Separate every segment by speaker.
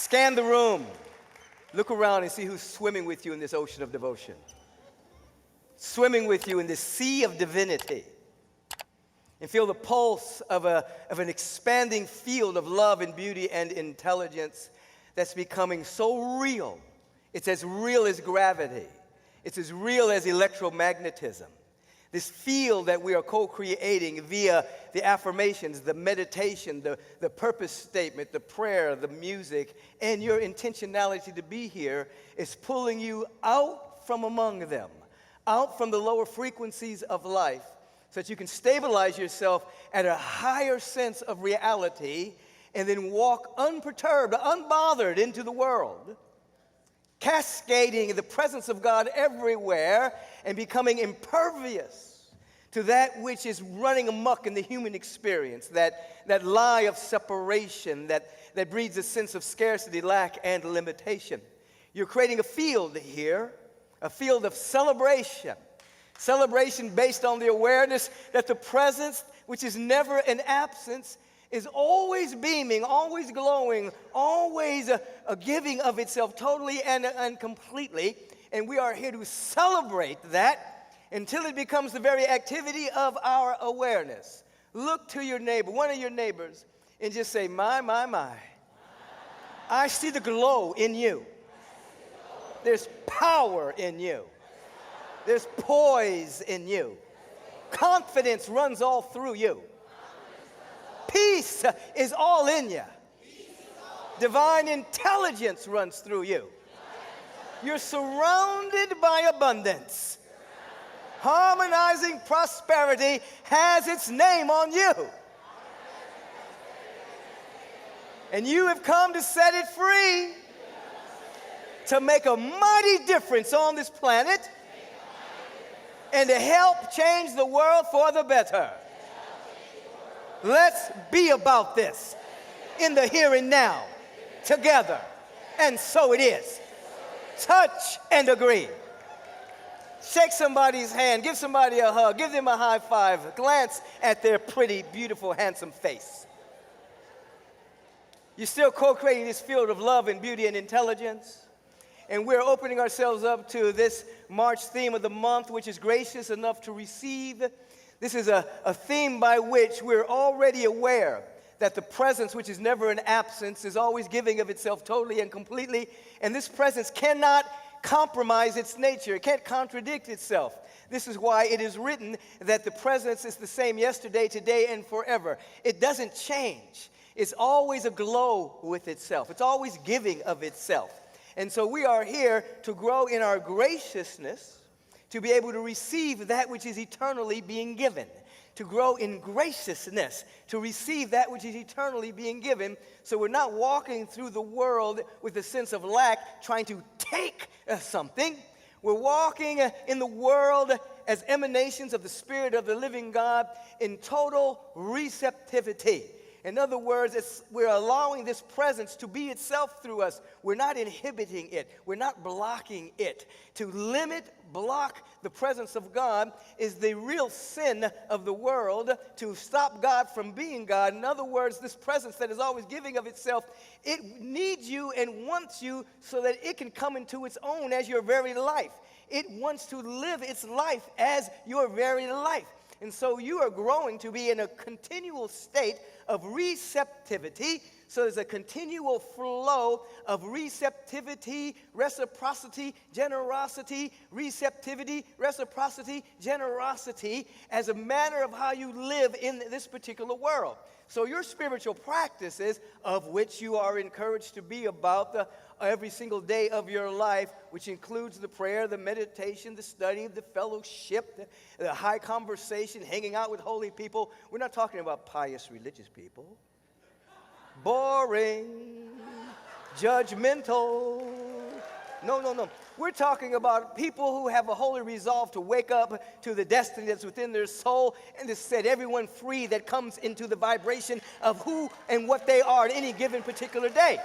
Speaker 1: Scan the room. Look around and see who's swimming with you in this ocean of devotion. Swimming with you in this sea of divinity. And feel the pulse of an expanding field of love and beauty and intelligence that's becoming so real. It's as real as gravity. It's as real as electromagnetism. This field that we are co-creating via the affirmations, the meditation, the purpose statement, the prayer, the music, and your intentionality to be here is pulling you out from among them, out from the lower frequencies of life, so that you can stabilize yourself at a higher sense of reality and then walk unperturbed, unbothered into the world, cascading the presence of God everywhere and becoming impervious to that which is running amok in the human experience, that lie of separation that breeds a sense of scarcity, lack, and limitation. You're creating a field here, a field of celebration. Celebration based on the awareness that the presence, which is never an absence, is always beaming, always glowing, always a giving of itself totally and completely. And we are here to celebrate that until it becomes the very activity of our awareness. Look to your neighbor, one of your neighbors, and just say, my. I see the glow in you. There's power in you. There's poise in you. Confidence runs all through you. Peace is all in you. Divine intelligence runs through you. You're surrounded by abundance. Harmonizing prosperity has its name on you. And you have come to set it free, to make a mighty difference on this planet, and to help change the world for the better. Let's be about this in the here and now, together. And so it is. Touch and agree. Shake somebody's hand, give somebody a hug, give them a high five, glance at their pretty, beautiful, handsome face. You're still co-creating this field of love and beauty and intelligence. And we're opening ourselves up to this March theme of the month, which is gracious enough to receive. This is a theme by which we're already aware that the presence, which is never an absence, is always giving of itself totally and completely. And this presence cannot compromise its nature. It can't contradict itself. This is why it is written that the presence is the same yesterday, today, and forever. It doesn't change. It's always aglow with itself. It's always giving of itself. And so we are here to grow in our graciousness, to be able to receive that which is eternally being given, to grow in graciousness, to receive that which is eternally being given, so we're not walking through the world with a sense of lack, trying to take something. We're walking in the world as emanations of the Spirit of the living God in total receptivity. In other words, we're allowing this presence to be itself through us. We're not inhibiting it. We're not blocking it. To limit, block the presence of God is the real sin of the world, to stop God from being God. In other words, this presence that is always giving of itself, it needs you and wants you so that it can come into its own as your very life. It wants to live its life as your very life. And so you are growing to be in a continual state of receptivity. So there's a continual flow of receptivity, reciprocity, generosity, receptivity, reciprocity, generosity as a manner of how you live in this particular world. So your spiritual practices, of which you are encouraged to be about every single day of your life, which includes the prayer, the meditation, the study, the fellowship, the high conversation, hanging out with holy people. We're not talking about pious religious people. Boring, judgmental. No. We're talking about people who have a holy resolve to wake up to the destiny that's within their soul and to set everyone free that comes into the vibration of who and what they are at any given particular day.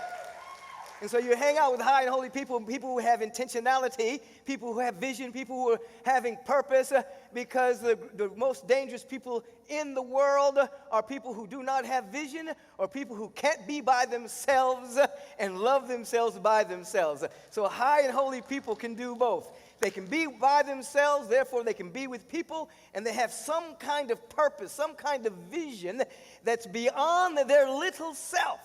Speaker 1: And so you hang out with high and holy people, people who have intentionality, people who have vision, people who are having purpose, because the most dangerous people in the world are people who do not have vision, or people who can't be by themselves and love themselves by themselves. So high and holy people can do both. They can be by themselves, therefore they can be with people, and they have some kind of purpose, some kind of vision that's beyond their little self.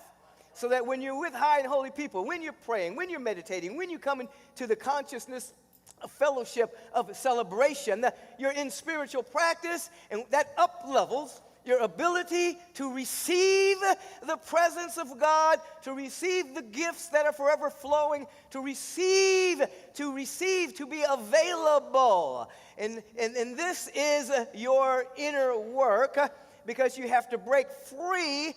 Speaker 1: So that when you're with high and holy people, when you're praying, when you're meditating, when you come into the consciousness of fellowship, of celebration, you're in spiritual practice, and that up-levels your ability to receive the presence of God, to receive the gifts that are forever flowing, to receive, to be available. And this is your inner work, because you have to break free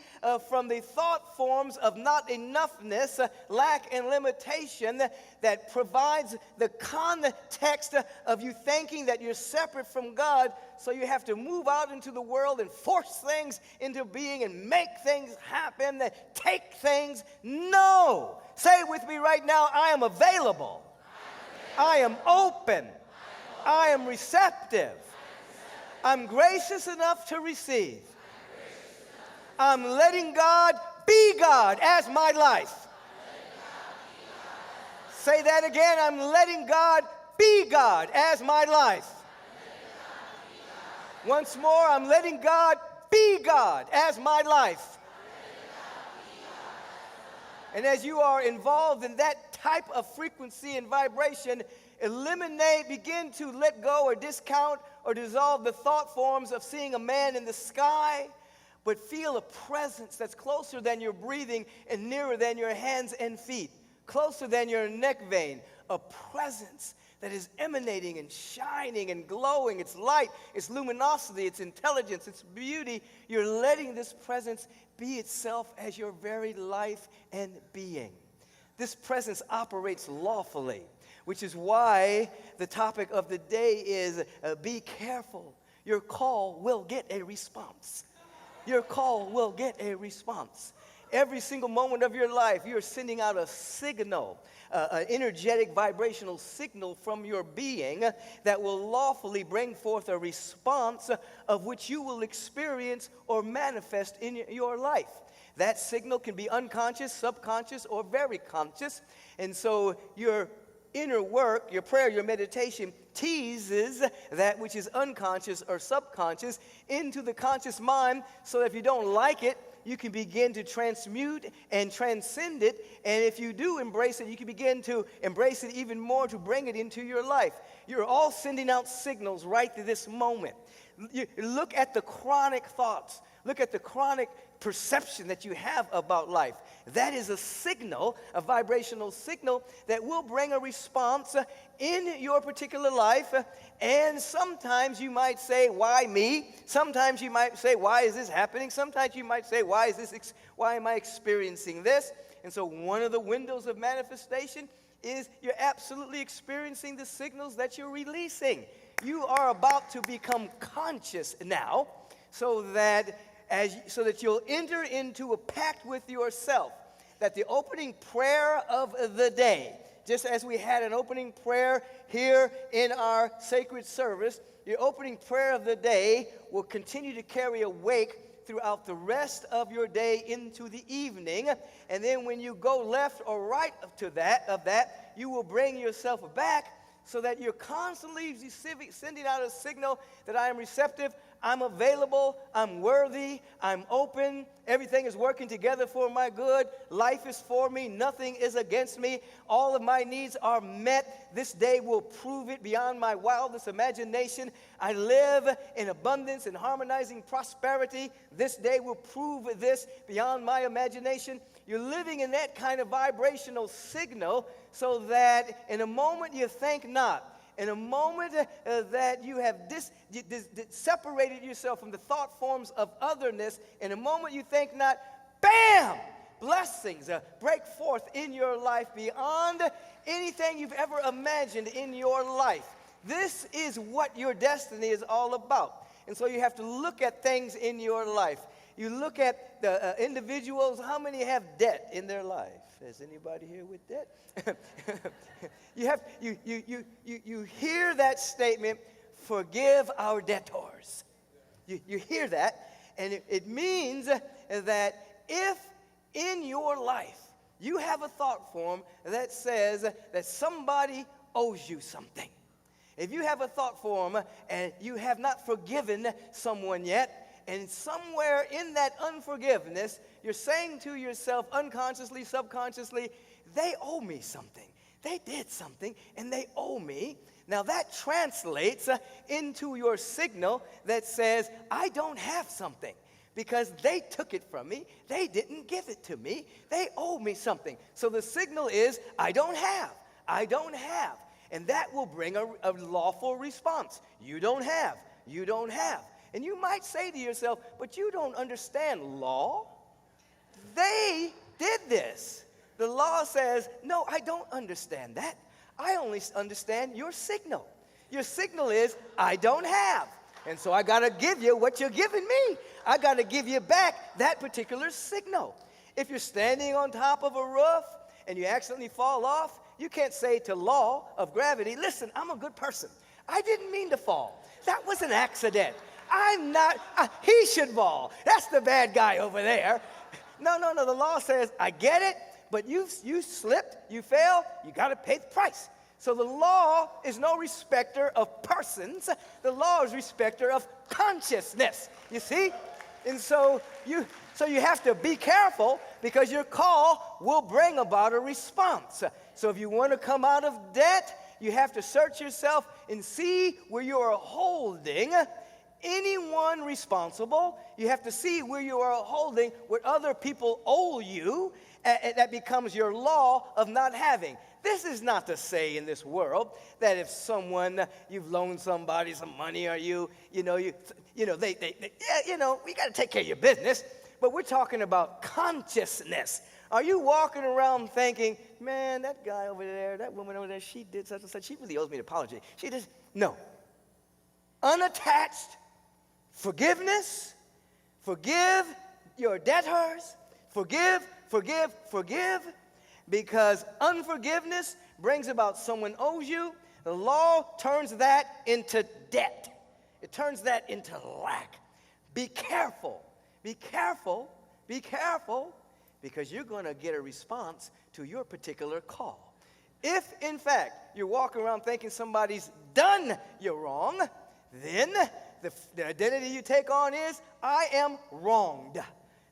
Speaker 1: from the thought forms of not enoughness, lack, and limitation that provides the context of you thinking that you're separate from God. So you have to move out into the world and force things into being and make things happen, take things. No! Say it with me right now. I am available. I am open. I am receptive. I'm gracious enough to receive. I'm letting God be God as my life. Say that again. I'm letting God be God as my life. Once more, I'm letting God be God as my life. And as you are involved in that type of frequency and vibration, begin to let go or discount or dissolve the thought forms of seeing a man in the sky, but feel a presence that's closer than your breathing and nearer than your hands and feet, closer than your neck vein, a presence that is emanating and shining and glowing. It's light, it's luminosity, it's intelligence, it's beauty. You're letting this presence be itself as your very life and being. This presence operates lawfully, which is why the topic of the day is be careful. Your call will get a response. Your call will get a response. Every single moment of your life, you're sending out a signal, an energetic vibrational signal from your being that will lawfully bring forth a response of which you will experience or manifest in your life. That signal can be unconscious, subconscious, or very conscious. And so your inner work, your prayer, your meditation, teases that which is unconscious or subconscious into the conscious mind, so that if you don't like it, you can begin to transmute and transcend it. And if you do embrace it, you can begin to embrace it even more, to bring it into your life. You're all sending out signals right to this moment. You look at the chronic thoughts. Look at the chronic perception that you have about life. That is a signal, a vibrational signal that will bring a response in your particular life. And sometimes you might say, why me? Sometimes you might say, why is this happening? Sometimes you might say, why am I experiencing this? And so one of the windows of manifestation is you're absolutely experiencing the signals that you're releasing. You are about to become conscious now, so that you'll enter into a pact with yourself, that the opening prayer of the day, just as we had an opening prayer here in our sacred service, your opening prayer of the day will continue to carry a wake throughout the rest of your day into the evening. And then when you go left or right of that, you will bring yourself back, so that you're constantly sending out a signal that I am receptive, I'm available, I'm worthy, I'm open, everything is working together for my good, life is for me, nothing is against me, all of my needs are met. This day will prove it beyond my wildest imagination. I live in abundance and harmonizing prosperity. This day will prove this beyond my imagination. You're living in that kind of vibrational signal, so that in a moment you think not. In a moment that you have separated yourself from the thought forms of otherness, in a moment you think not, bam! Blessings break forth in your life beyond anything you've ever imagined in your life. This is what your destiny is all about. And so you have to look at things in your life. You look at the individuals, how many have debt in their life? Is anybody here with debt? You hear that statement, forgive our debtors. You hear that, and it means that if in your life you have a thought form that says that somebody owes you something, if you have a thought form and you have not forgiven someone yet, and somewhere in that unforgiveness, you're saying to yourself unconsciously, subconsciously, they owe me something. They did something, and they owe me. Now that translates into your signal that says, I don't have something because they took it from me. They didn't give it to me. They owe me something. So the signal is, I don't have. I don't have. And that will bring a lawful response. You don't have. You don't have. And you might say to yourself, but you don't understand law. They did this. The law says, no, I don't understand that. I only understand your signal. Your signal is, I don't have. And so I got to give you what you're giving me. I got to give you back that particular signal. If you're standing on top of a roof and you accidentally fall off, you can't say to law of gravity, listen, I'm a good person. I didn't mean to fall. That was an accident. I'm not, he should fall. That's the bad guy over there. No. The law says, I get it, but you slipped, you fell, you got to pay the price. So the law is no respecter of persons. The law is respecter of consciousness. You see? And so you have to be careful because your call will bring about a response. So if you want to come out of debt, you have to search yourself and see where you are holding anyone responsible. You have to see where you are holding what other people owe you. That becomes your law of not having. This is not to say in this world that if someone, you've loaned somebody some money or we got to take care of your business. But we're talking about consciousness. Are you walking around thinking, man, that guy over there, that woman over there, she did such and such. She really owes me an apology. No. Unattached forgiveness. Forgive your debtors. Forgive. Because unforgiveness brings about someone owes you. The law turns that into debt. It turns that into lack. Be careful. Be careful. Be careful. Because you're going to get a response to your particular call. If, in fact, you're walking around thinking somebody's done you wrong, then the identity you take on is, I am wronged.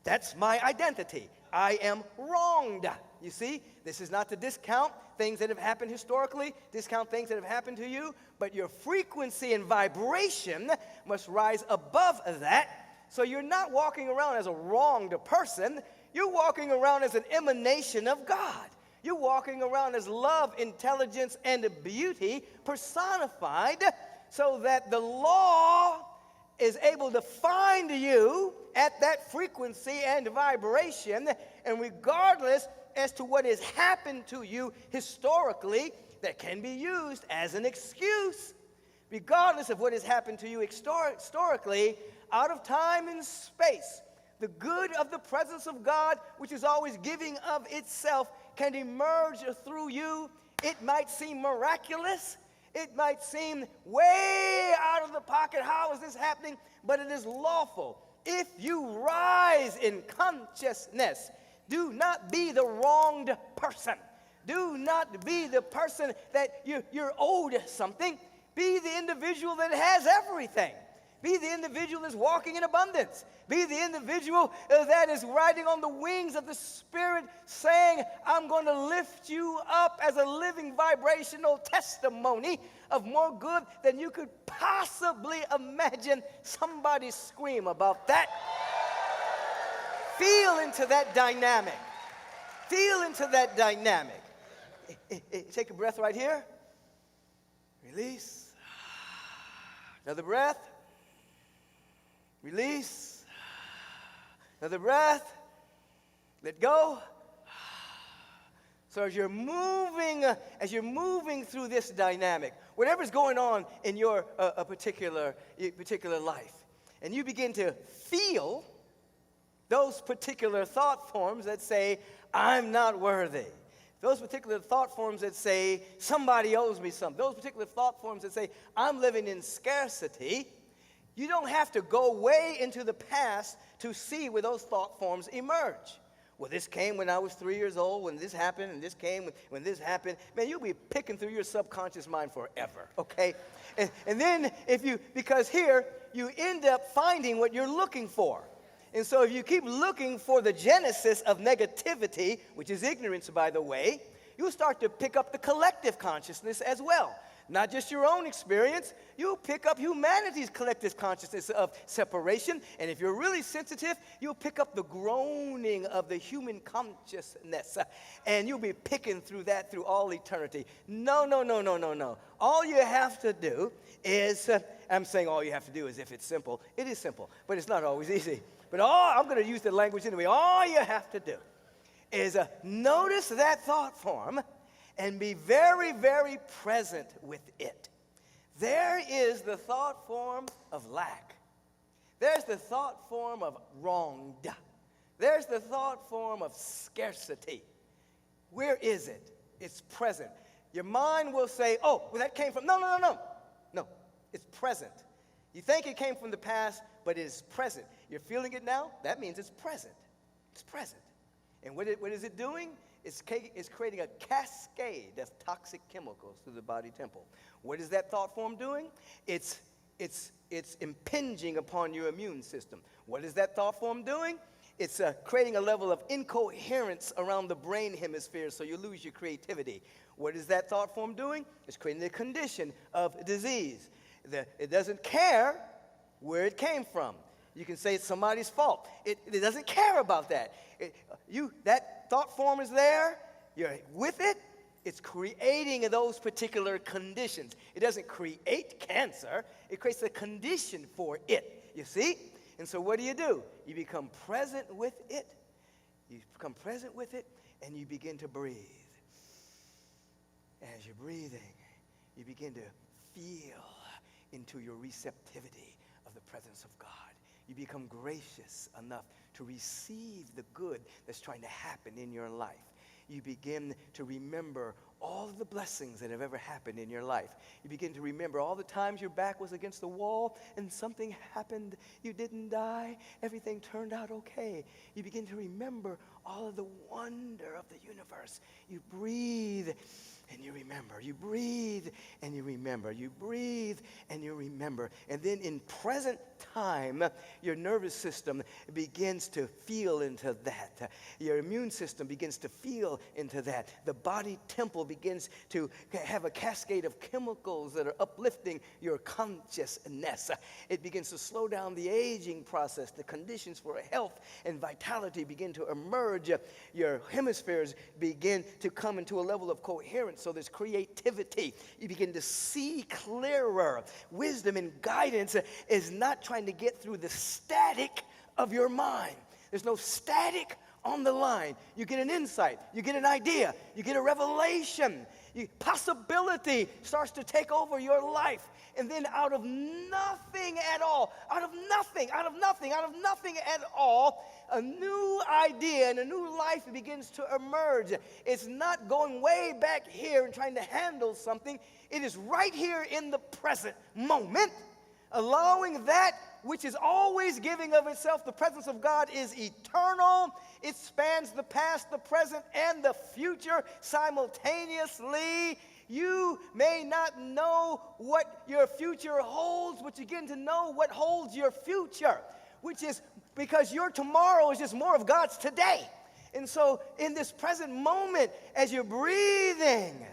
Speaker 1: That's my identity. I am wronged. You see, this is not to discount things that have happened historically, discount things that have happened to you, but your frequency and vibration must rise above that. So you're not walking around as a wronged person. You're walking around as an emanation of God. You're walking around as love, intelligence, and beauty personified so that the law is able to find you at that frequency and vibration, and regardless as to what has happened to you historically, that can be used as an excuse. Regardless of what has happened to you historically, out of time and space, the good of the presence of God, which is always giving of itself, can emerge through you. It might seem miraculous. It might seem way out of the pocket. How is this happening? But it is lawful. If you rise in consciousness, do not be the wronged person. Do not be the person that you're owed something. Be the individual that has everything. Be the individual that's walking in abundance. Be the individual that is riding on the wings of the Spirit, saying, I'm going to lift you up as a living vibrational testimony of more good than you could possibly imagine. Somebody scream about that. Feel into that dynamic. Feel into that dynamic. Take a breath right here. Release. Another breath. Release. Another breath. Let go. So as you're moving through this dynamic, whatever's going on in your particular life, and you begin to feel those particular thought forms that say, I'm not worthy. Those particular thought forms that say, somebody owes me something. Those particular thought forms that say, I'm living in scarcity. You don't have to go way into the past to see where those thought forms emerge. Well, this came when I was 3 years old, when this happened, and this came when this happened. Man, you'll be picking through your subconscious mind forever, okay? And then because here, you end up finding what you're looking for. And so if you keep looking for the genesis of negativity, which is ignorance, by the way, you'll start to pick up the collective consciousness as well. Not just your own experience, you'll pick up humanity's collective consciousness of separation. And if you're really sensitive, you'll pick up the groaning of the human consciousness. And you'll be picking through that through all eternity. No. All you have to do is, I'm saying all you have to do is if it's simple. It is simple, but it's not always easy. But I'm going to use the language anyway. All you have to do is notice that thought form and be very, very present with it. There is the thought form of lack. There's the thought form of wronged. There's the thought form of scarcity. Where is it? It's present. Your mind will say, oh, well, that came from, no. No, it's present. You think it came from the past, but it is present. You're feeling it now? That means it's present. It's present. And what is it doing? It's creating a cascade of toxic chemicals through the body temple. What is that thought form doing? It's impinging upon your immune system. What is that thought form doing? It's creating a level of incoherence around the brain hemisphere, so you lose your creativity. What is that thought form doing? It's creating a condition of disease. It doesn't care where it came from. You can say it's somebody's fault. It doesn't care about that. That thought form is there. You're with it. It's creating those particular conditions. It doesn't create cancer. It creates a condition for it. You see? And so what do? You become present with it. You become present with it, and you begin to breathe. As you're breathing, you begin to feel into your receptivity of the presence of God. You become gracious enough to receive the good that's trying to happen in your life. You begin to remember all of the blessings that have ever happened in your life. You begin to remember all the times your back was against the wall and something happened. You didn't die. Everything turned out okay. You begin to remember all of the wonder of the universe. You breathe and you remember. You breathe and you remember. You breathe and you remember. And then in present time, your nervous system begins to feel into that. Your immune system begins to feel into that. The body temple begins to have a cascade of chemicals that are uplifting your consciousness. It begins to slow down the aging process. The conditions for health and vitality begin to emerge. Your hemispheres begin to come into a level of coherence. So there's creativity. You begin to see clearer. Wisdom and guidance is not trying to get through the static of your mind. There's no static on the line. You get an insight. You get an idea. You get a revelation. Possibility starts to take over your life. And then out of nothing at all, out of nothing at all, a new idea and a new life begins to emerge. It's not going way back here and trying to handle something. It is right here in the present moment, allowing that which is always giving of itself. The presence of God is eternal. It spans the past, the present, and the future simultaneously. You may not know what your future holds, but you begin to know what holds your future, which is because your tomorrow is just more of God's today. And so in this present moment, as you're breathing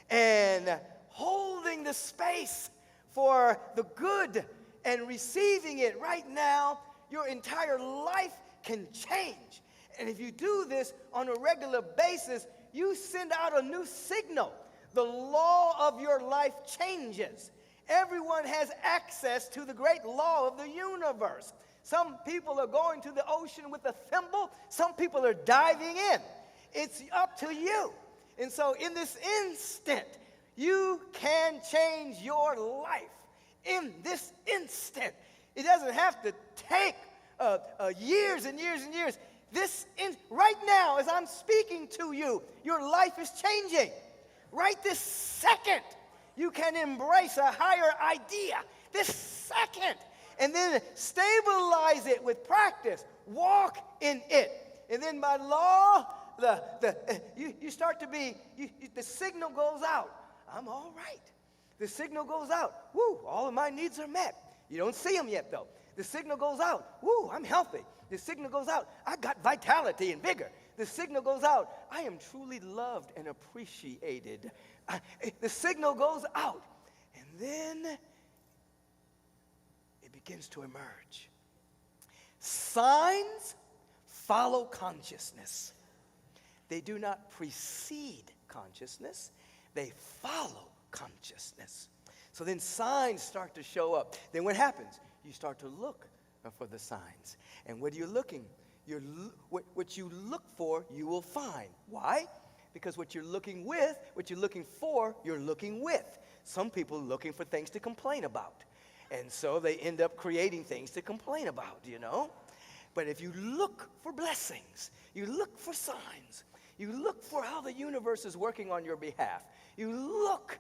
Speaker 1: and holding the space for the good and receiving it right now, your entire life can change. And if you do this on a regular basis, you send out a new signal. The law of your life changes. Everyone has access to the great law of the universe. Some people are going to the ocean with a thimble. Some people are diving in. It's up to you. And so in this instant, you can change your life. In this instant, it doesn't have to take years and years and years. Right now, as I'm speaking to you, your life is changing. Right this second, you can embrace a higher idea. This second. And then stabilize it with practice. Walk in it. And then by law, you start to be, the signal goes out. I'm all right. The signal goes out. Woo, all of my needs are met. You don't see them yet, though. The signal goes out. Woo, I'm healthy. The signal goes out. I got vitality and vigor. The signal goes out. I am truly loved and appreciated. The signal goes out. And then it begins to emerge. Signs follow consciousness. They do not precede consciousness. They follow consciousness. So then signs start to show up. Then what happens? You start to look for the signs. And what are you looking? What you look for, you will find. Why? Because what you're looking for, you're looking with. Some people are looking for things to complain about. And so they end up creating things to complain about, you know. But if you look for blessings, you look for signs, you look for how the universe is working on your behalf. You look.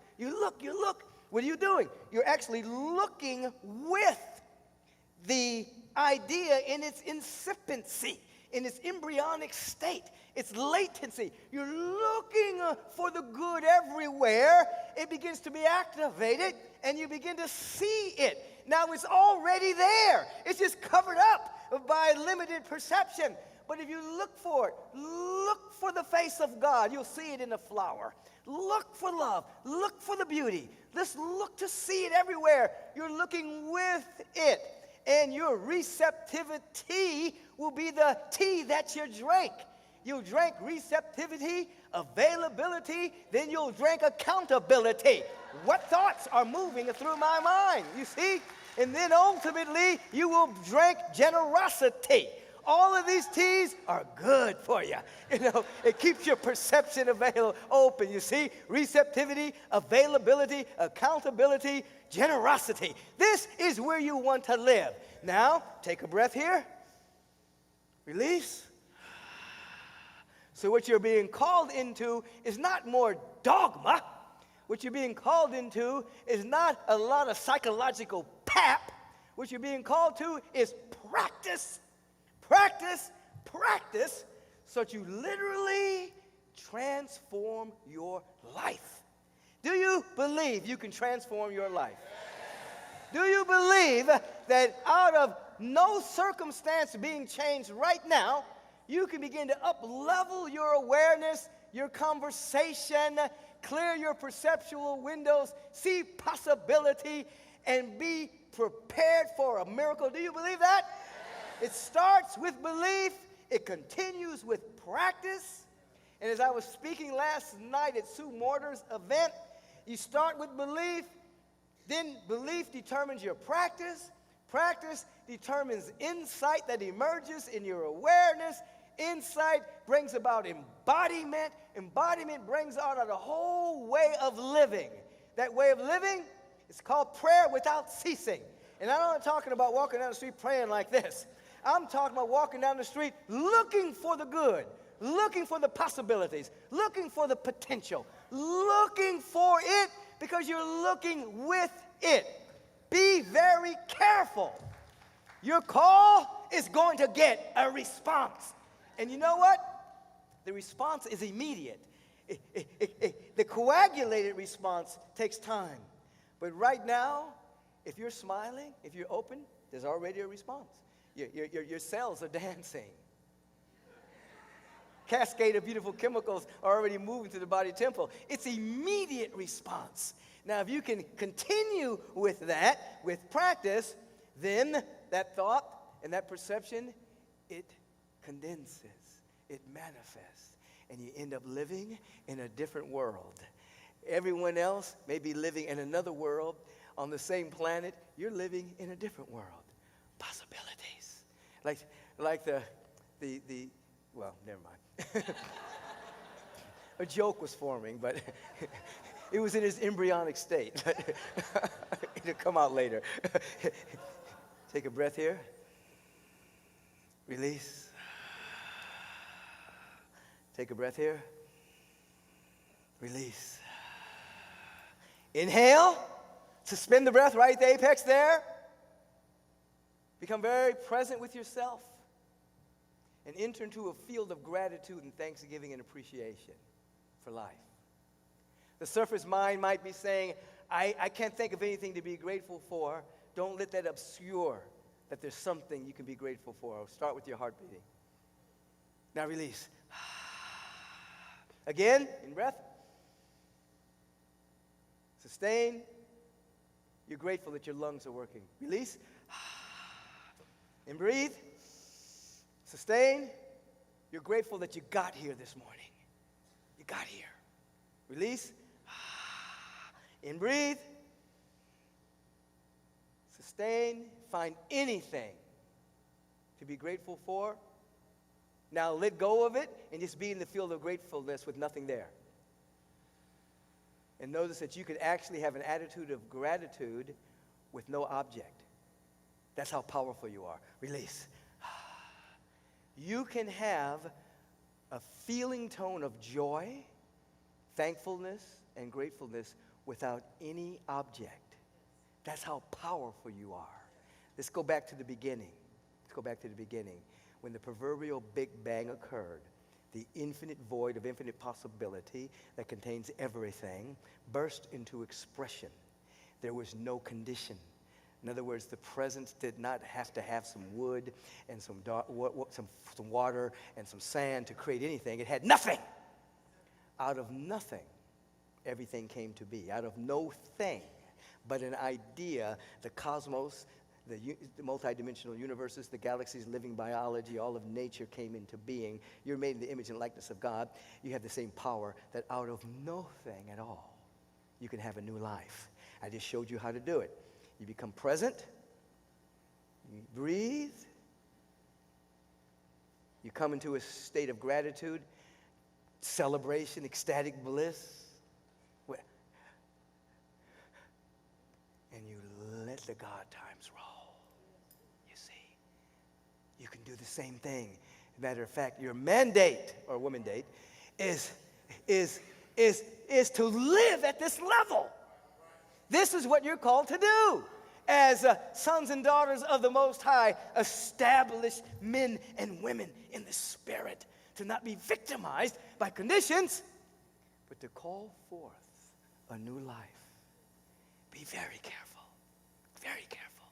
Speaker 1: What are you doing? You're actually looking with the idea in its incipiency, in its embryonic state, its latency. You're looking for the good everywhere. It begins to be activated, and you begin to see it. Now it's already there. It's just covered up by limited perception. But if you look for it, look for the face of God, you'll see it in the flower. Look for love. Look for the beauty. Just look to see it everywhere. You're looking with it. And your receptivity will be the tea that you drink. You'll drink receptivity, availability, then you'll drink accountability. What thoughts are moving through my mind, you see? And then ultimately, you will drink generosity. All of these teas are good for you. You know, it keeps your perception open, you see? Receptivity, availability, accountability, generosity. This is where you want to live. Now, take a breath here. Release. So what you're being called into is not more dogma. What you're being called into is not a lot of psychological pap. What you're being called to is practice. Practice, practice, so that you literally transform your life. Do you believe you can transform your life? Do you believe that out of no circumstance being changed right now, you can begin to up-level your awareness, your conversation, clear your perceptual windows, see possibility, and be prepared for a miracle? Do you believe that? It starts with belief. It continues with practice. And as I was speaking last night at Sue Mortar's event, you start with belief. Then belief determines your practice. Practice determines insight that emerges in your awareness. Insight brings about embodiment. Embodiment brings out a whole way of living. That way of living is called prayer without ceasing. And I'm not talking about walking down the street praying like this. I'm talking about walking down the street looking for the good, looking for the possibilities, looking for the potential, looking for it because you're looking with it. Be very careful. Your call is going to get a response. And you know what? The response is immediate. The coagulated response takes time. But right now, if you're smiling, if you're open, there's already a response. Your cells are dancing. Cascade of beautiful chemicals are already moving to the body temple. It's immediate response. Now, if you can continue with that, with practice, then that thought and that perception, it condenses, it manifests, and you end up living in a different world. Everyone else may be living in another world on the same planet. You're living in a different world. Possibilities. Like the well, never mind. A joke was forming, but it was in its embryonic state. It'll come out later. Take a breath here. Release. Take a breath here. Release. Inhale. Suspend the breath right at the apex there. Become very present with yourself. And enter into a field of gratitude and thanksgiving and appreciation for life. The surface mind might be saying, I can't think of anything to be grateful for. Don't let that obscure that there's something you can be grateful for. Start with your heart beating. Now release. Again, in breath. Sustain. You're grateful that your lungs are working. Release. And breathe. Sustain. You're grateful that you got here this morning. You got here. Release. And breathe. Sustain. Find anything to be grateful for. Now let go of it and just be in the field of gratefulness with nothing there. And notice that you can actually have an attitude of gratitude with no object. That's how powerful you are. Release. You can have a feeling tone of joy, thankfulness, and gratefulness without any object. That's how powerful you are. Let's go back to the beginning. Let's go back to the beginning. When the proverbial Big Bang occurred, the infinite void of infinite possibility that contains everything burst into expression. There was no condition. In other words, the presence did not have to have some wood and some water and some sand to create anything. It had nothing. Out of nothing, everything came to be. Out of no thing, but an idea, the cosmos, the multidimensional universes, the galaxies, living biology, all of nature came into being. You're made in the image and likeness of God. You have the same power that out of nothing at all, you can have a new life. I just showed you how to do it. You become present. You breathe. You come into a state of gratitude, celebration, ecstatic bliss. And you let the God times roll. You see, you can do the same thing. As a matter of fact, your mandate or woman date is to live at this level. This is what you're called to do as sons and daughters of the Most High, established men and women in the Spirit, to not be victimized by conditions, but to call forth a new life. Be very careful, very careful.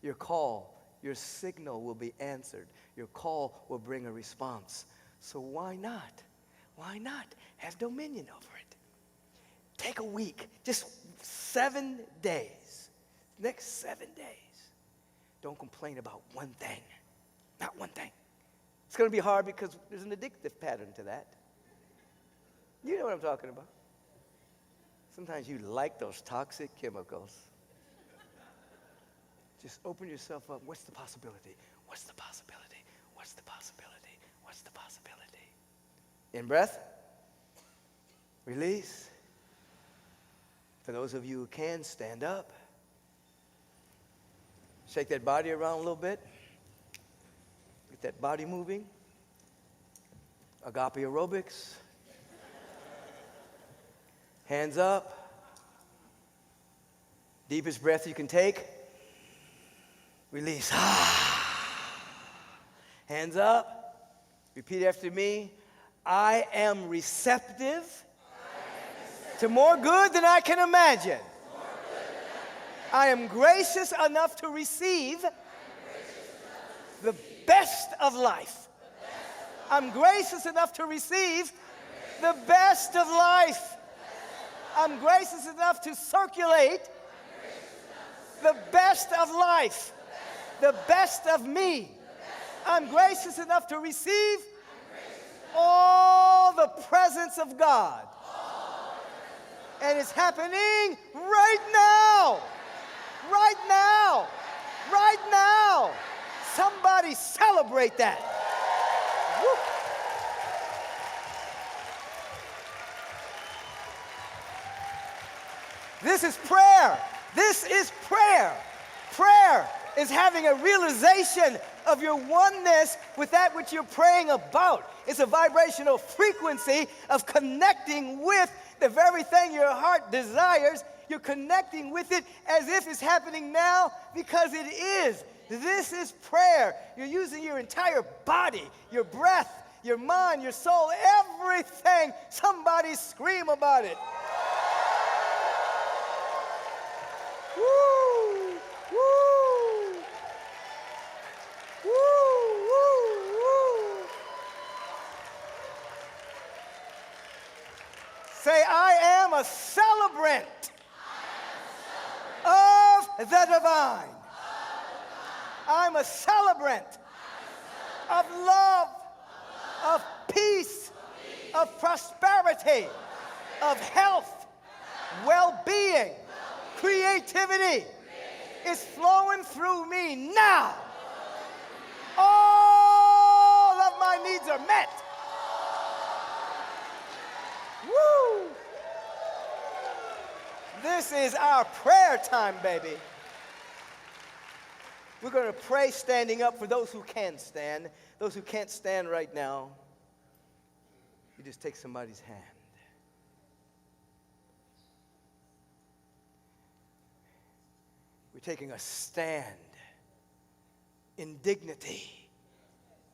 Speaker 1: Your call, your signal will be answered. Your call will bring a response. So why not? Why not have dominion over it? Take a week, just 7 days. Next 7 days. Don't complain about one thing. Not one thing. It's going to be hard because there's an addictive pattern to that. You know what I'm talking about. Sometimes you like those toxic chemicals. Just open yourself up. What's the possibility? What's the possibility? What's the possibility? What's the possibility? In breath. Release. For those of you who can, stand up. Shake that body around a little bit. Get that body moving. Agape aerobics. Hands up. Deepest breath you can take. Release. Hands up. Repeat after me. I am receptive to more good than I can imagine. I am gracious enough to receive the best of life. I'm gracious enough to receive the best of life. I'm gracious enough to circulate the best of life, the best of me. I'm gracious enough to receive all the presence of God. And it's happening right now. Right now. Right now. Somebody celebrate that. Woo. This is prayer. This is prayer. Prayer is having a realization of your oneness with that which you're praying about. It's a vibrational frequency of connecting with the very thing your heart desires. You're connecting with it as if it's happening now, because it is. This is prayer. You're using your entire body, your breath, your mind, your soul, everything. Somebody scream about it. Woo! Woo! Woo! Woo! Woo! Say, I am a celebrant of the divine. I'm a celebrant of love, of peace, of prosperity, of health, well-being, creativity. It's flowing through me now. All of my needs are met. Woo! This is our prayer time, baby. We're going to pray standing up for those who can stand. Those who can't stand right now, you just take somebody's hand. We're taking a stand in dignity,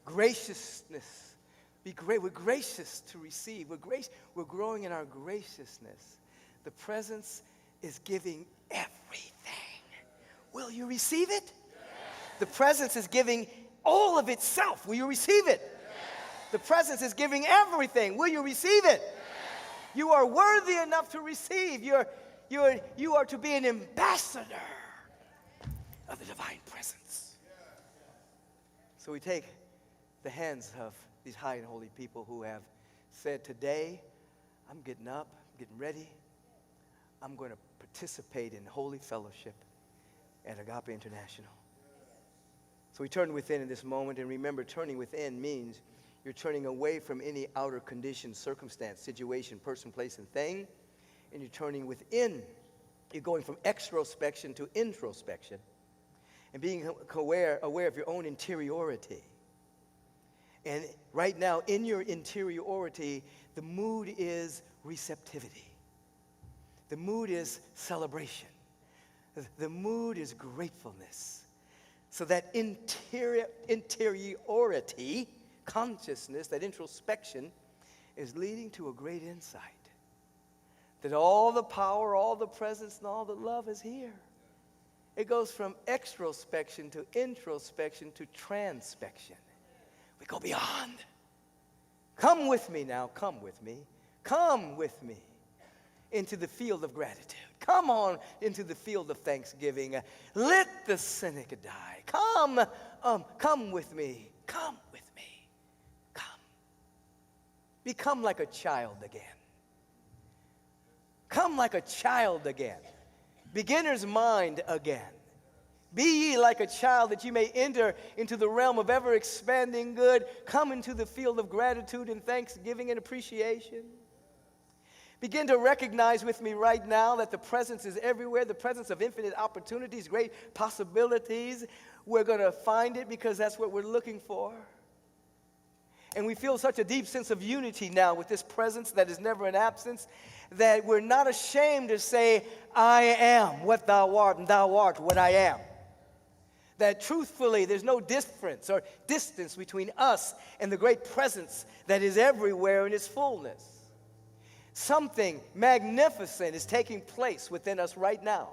Speaker 1: graciousness. We're gracious to receive. We're growing in our graciousness. The presence is giving everything. Will you receive it? Yes. The presence is giving all of itself. Will you receive it? Yes. The presence is giving everything. Will you receive it? Yes. You are worthy enough to receive. You are to be an ambassador of the divine presence. So we take the hands of these high and holy people who have said, today, I'm getting up, I'm getting ready. I'm going to participate in holy fellowship at Agape International. So we turn within in this moment, and remember, turning within means you're turning away from any outer condition, circumstance, situation, person, place, and thing, and you're turning within. You're going from extrospection to introspection, and being aware of your own interiority. And right now, in your interiority, the mood is receptivity. The mood is celebration. The mood is gratefulness. So that interiority, consciousness, that introspection is leading to a great insight. That all the power, all the presence, and all the love is here. It goes from extrospection to introspection to transpection. We go beyond. Come with me now. Come with me. Come with me into the field of gratitude. Come on into the field of thanksgiving. Let the cynic die. Come with me. Come with me. Come. Become like a child again. Come like a child again. Beginner's mind again. Be ye like a child that you may enter into the realm of ever-expanding good. Come into the field of gratitude and thanksgiving and appreciation. Begin to recognize with me right now that the presence is everywhere, the presence of infinite opportunities, great possibilities. We're going to find it because that's what we're looking for. And we feel such a deep sense of unity now with this presence that is never an absence, that we're not ashamed to say, I am what thou art, and thou art what I am. That truthfully, there's no difference or distance between us and the great presence that is everywhere in its fullness. Something magnificent is taking place within us right now.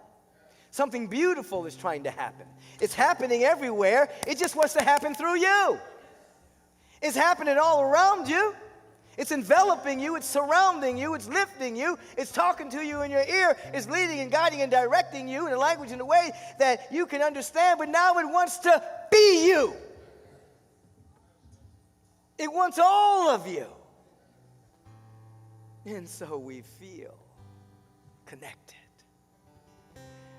Speaker 1: Something beautiful is trying to happen. It's happening everywhere. It just wants to happen through you. It's happening all around you. It's enveloping you. It's surrounding you. It's lifting you. It's talking to you in your ear. It's leading and guiding and directing you in a language in a way that you can understand. But now it wants to be you. It wants all of you. And so we feel connected.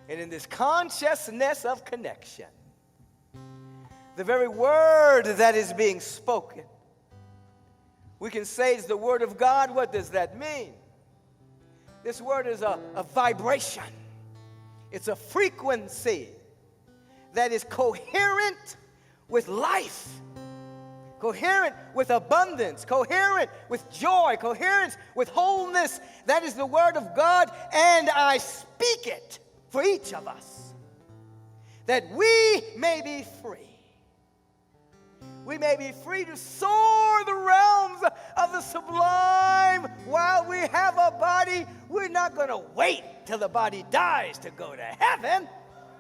Speaker 1: And in this consciousness of connection, the very word that is being spoken, we can say it's the word of God. What does that mean? This word is a vibration. It's a frequency that is coherent with life, coherent with abundance, coherent with joy, coherent with wholeness. That is the word of God, and I speak it for each of us, that we may be free. We may be free to soar the realms of the sublime while we have a body. We're not going to wait till the body dies to go to heaven.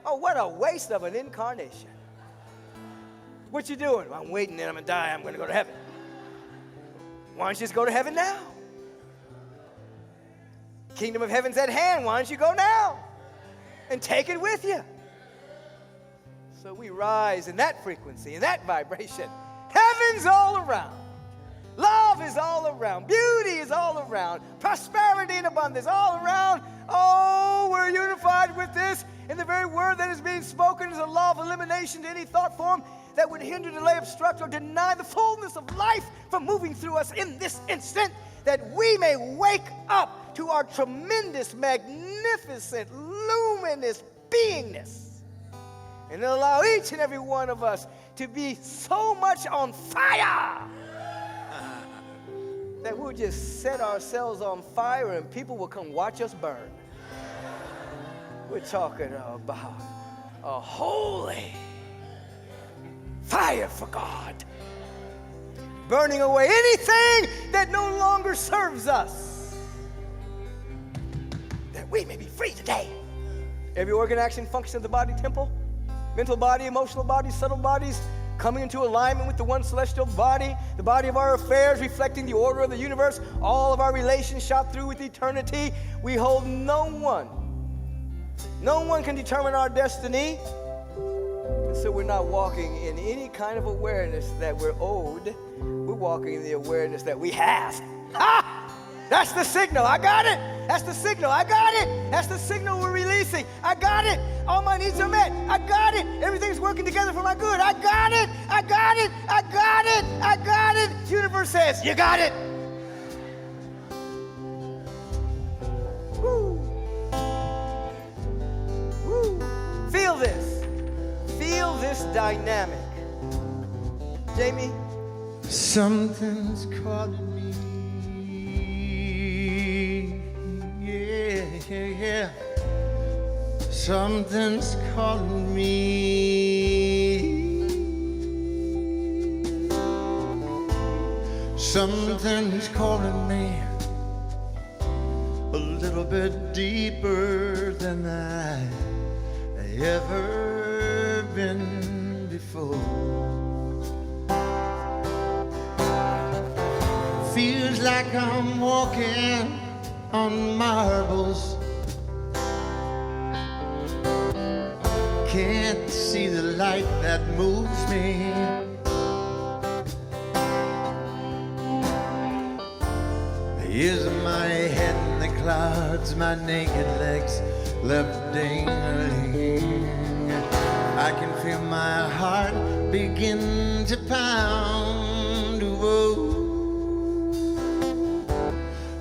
Speaker 1: Oh, what a waste of an incarnation. What you doing? I'm waiting and I'm going to die. I'm going to go to heaven. Why don't you just go to heaven now? Kingdom of heaven's at hand. Why don't you go now and take it with you? So we rise in that frequency, in that vibration. Heaven's all around. Love is all around. Beauty is all around. Prosperity and abundance all around. Oh, we're unified with this. And the very word that is being spoken is a law of elimination to any thought form that would hinder, delay, obstruct, or deny the fullness of life from moving through us in this instant, that we may wake up to our tremendous, magnificent, luminous beingness. And allow each and every one of us to be so much on fire that we'll just set ourselves on fire and people will come watch us burn. We're talking about a holy fire for God, burning away anything that no longer serves us, that we may be free today. Every organ, action, function of the body temple, mental body, emotional body, subtle bodies, coming into alignment with the one celestial body, the body of our affairs, reflecting the order of the universe, all of our relations shot through with eternity. We hold no one. No one can determine our destiny. And so we're not walking in any kind of awareness that we're owed. We're walking in the awareness that we have. Ha! That's the signal. I got it. That's the signal. I got it. That's the signal we're releasing. I got it. All my needs are met. I got it. Everything's working together for my good. I got it. I got it. I got it. I got it. The universe says, you got it. Woo. Woo. Feel this. Feel this dynamic. Jamie?
Speaker 2: Something's calling me. Yeah. Something's calling me. Something's calling me a little bit deeper than I've ever been before. Feels like I'm walking on marbles. Can't see the light that moves me. Is my head in the clouds, my naked legs left dangling. I can feel my heart begin to pound. Whoa.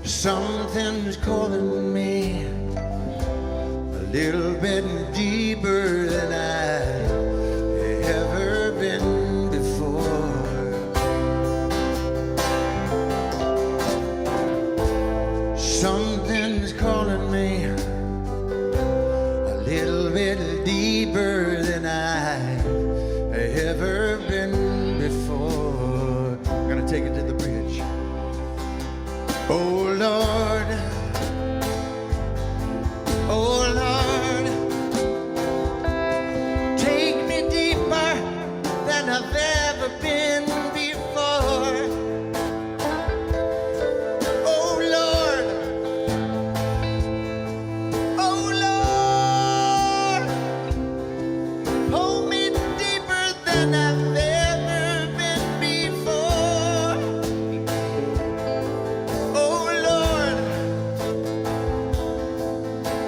Speaker 2: Something's calling me a little bit deeper than I've ever been before. Something's calling me a little bit deeper than I've ever been before. I'm gonna take it to the bridge. Oh Lord, oh Lord, take me deeper than I've ever been before. Oh Lord, oh Lord, hold me deeper than I've ever been before. Oh Lord,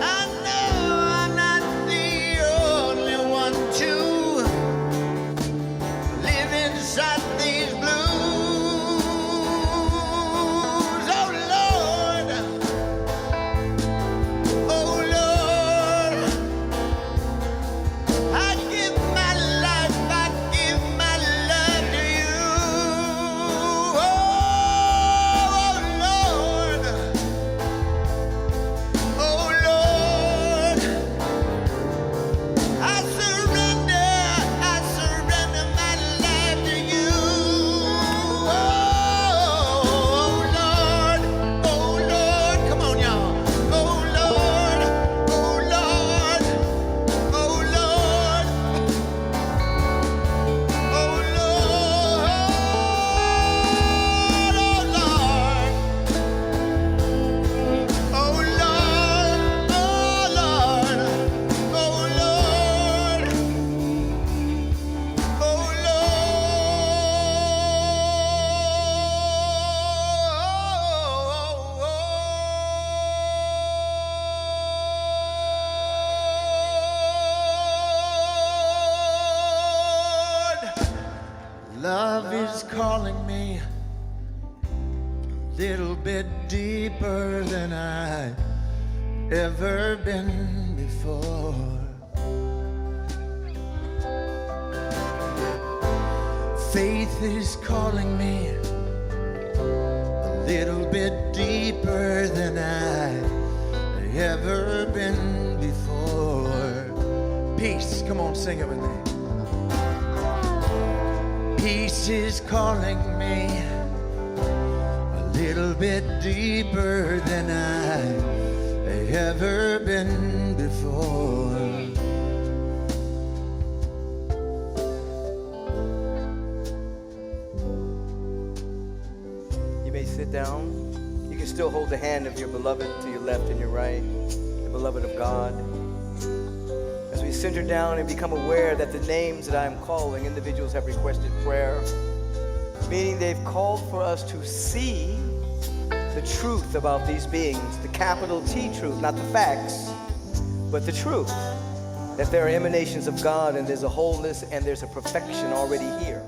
Speaker 2: I know I'm not the only one to live inside these blues. Oh Lord, oh Lord, I give my Love is calling me a little bit deeper than I've ever been before. Faith is calling me a little bit deeper than I've ever been before. Peace, come on, sing it with me. Peace is calling me a little bit deeper than I've ever been before.
Speaker 1: You may sit down. You can still hold the hand of your beloved to your left and your right, the beloved of God. As we center down and become aware that the names that I'm calling, individuals have requested prayer, meaning they've called for us to see the truth about these beings, the capital T truth, not the facts, but the truth, that there are emanations of God and there's a wholeness and there's a perfection already here.